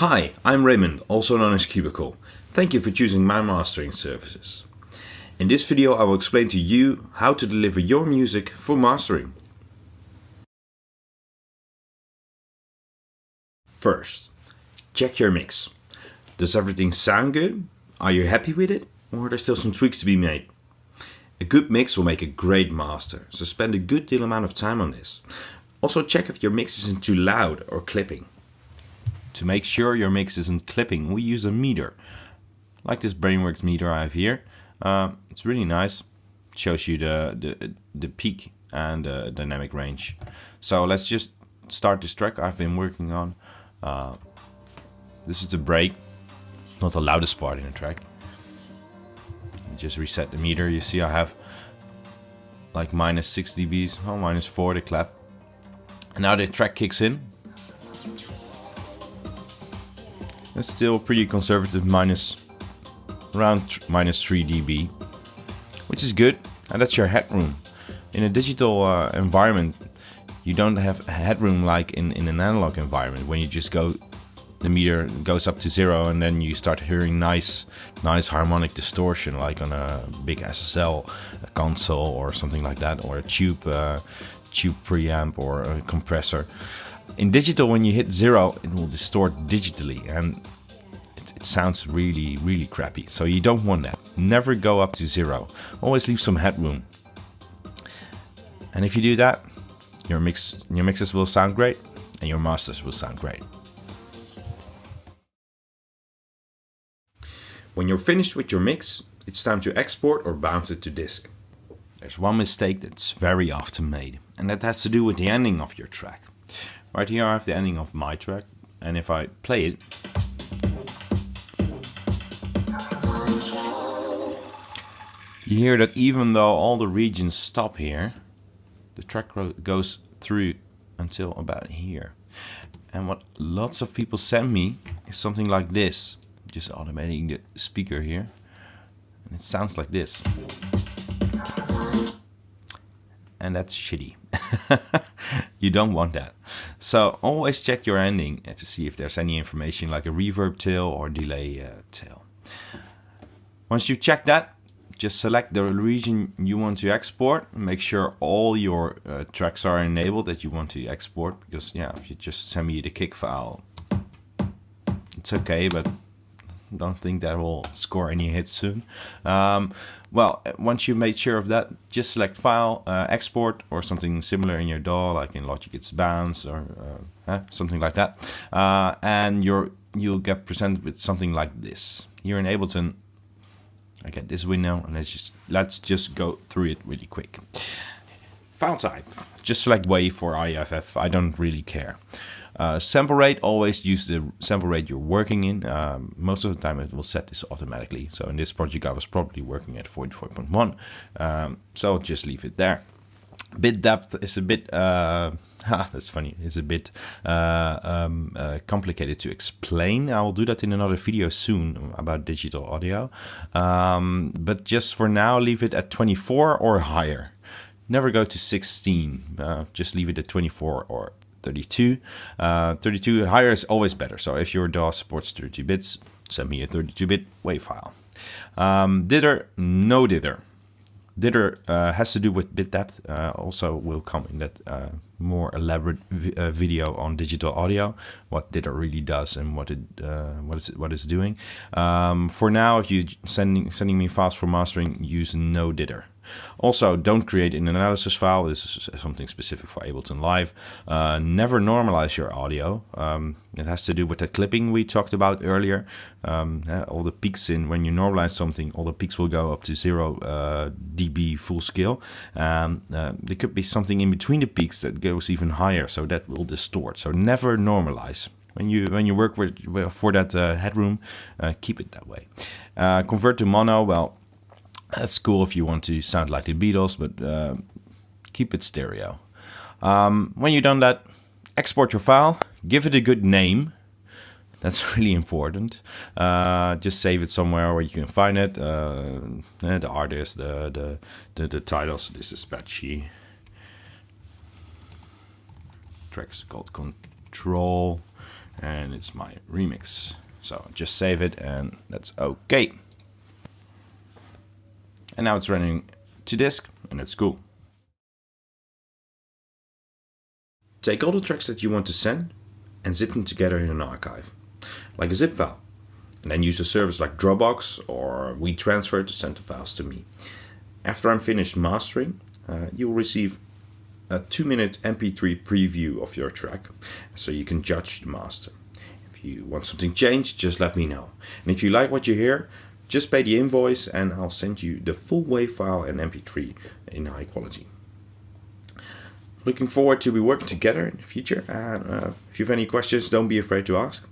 Hi, I'm Raymond, also known as Cubicle. Thank you for choosing my mastering services. In this video I will explain to you how to deliver your music for mastering. First, check your mix. Does everything sound good? Are you happy with it? Or are there still some tweaks to be made? A good mix will make a great master, so spend a good deal amount of time on this. Also check if your mix isn't too loud or clipping. To make sure your mix isn't clipping, we use a meter. Like this Brainworks meter I have here. It's really nice. It shows you the peak and the dynamic range. So let's just start this track I've been working on. This is the break, not the loudest part in the track. Just reset the meter. You see I have like minus 6 dBs, oh, minus 4 the clap. And now the track kicks in. It's still pretty conservative, around minus 3 dB, which is good, and that's your headroom. In a digital environment, you don't have headroom like in an analog environment, when you just the meter goes up to 0 and then you start hearing nice harmonic distortion, like on a big SSL console or something like that, or a tube preamp or a compressor. In digital, when you hit 0, it will distort digitally and it sounds really crappy. So you don't want that. Never go up to 0. Always leave some headroom. And if you do that, your mixes will sound great and your masters will sound great. When you're finished with your mix, it's time to export or bounce it to disk. There's one mistake that's very often made, and that has to do with the ending of your track. Right here I have the ending of my track, and if I play it, you hear that even though all the regions stop here, the track goes through until about here. And what lots of people send me is something like this, just automating the speaker here, and it sounds like this. And that's shitty. You don't want that. So always check your ending to see if there's any information like a reverb tail or delay tail. Once you check that, just select the region you want to export. Make sure all your tracks are enabled that you want to export, because yeah, if you just send me the kick file, it's okay, but don't think that will score any hits soon. Well, once you made sure of that, just select File, Export, or something similar in your DAW, like in Logic it's Bounce or something like that, and you'll get presented with something like this. Here in Ableton, I get this window, and let's just go through it really quick. File type, just select WAV or IFF. I don't really care. Sample rate, always use the sample rate you're working in. Most of the time it will set this automatically. So in this project I was probably working at 44.1. So just leave it there. Bit depth is a bit, that's funny, it's a bit complicated to explain. I will do that in another video soon about digital audio. But just for now, leave it at 24 or higher. Never go to 16, just leave it at 24 or 32. 32 higher is always better. So if your DAW supports 32 bits, send me a 32-bit WAV file. Dither, no dither. Dither has to do with bit depth. Also will come in that more elaborate video on digital audio, what dither really does and what it's doing. For now, if you sending me files for mastering, use no dither. Also, don't create an analysis file. This is something specific for Ableton Live. Never normalize your audio. It has to do with that clipping we talked about earlier. All the peaks when you normalize something, all the peaks will go up to 0 dB full scale. There could be something in between the peaks that goes even higher, so that will distort. So never normalize. When you work for that headroom, keep it that way. Convert to mono. Well, that's cool if you want to sound like the Beatles, but keep it stereo. When you've done that, export your file, give it a good name. That's really important. Just save it somewhere where you can find it. The artist, the titles. This is Patchy. Track's called Control. and it's my remix. So just save it and that's okay. And now it's running to disk and it's cool. Take all the tracks that you want to send and zip them together in an archive, like a zip file. And then use a service like Dropbox or WeTransfer to send the files to me. After I'm finished mastering, you'll receive a 2-minute MP3 preview of your track, so you can judge the master. If you want something changed, just let me know. And if you like what you hear, just pay the invoice and I'll send you the full WAV file and MP3 in high quality. Looking forward to be working together in the future. And if you have any questions, don't be afraid to ask.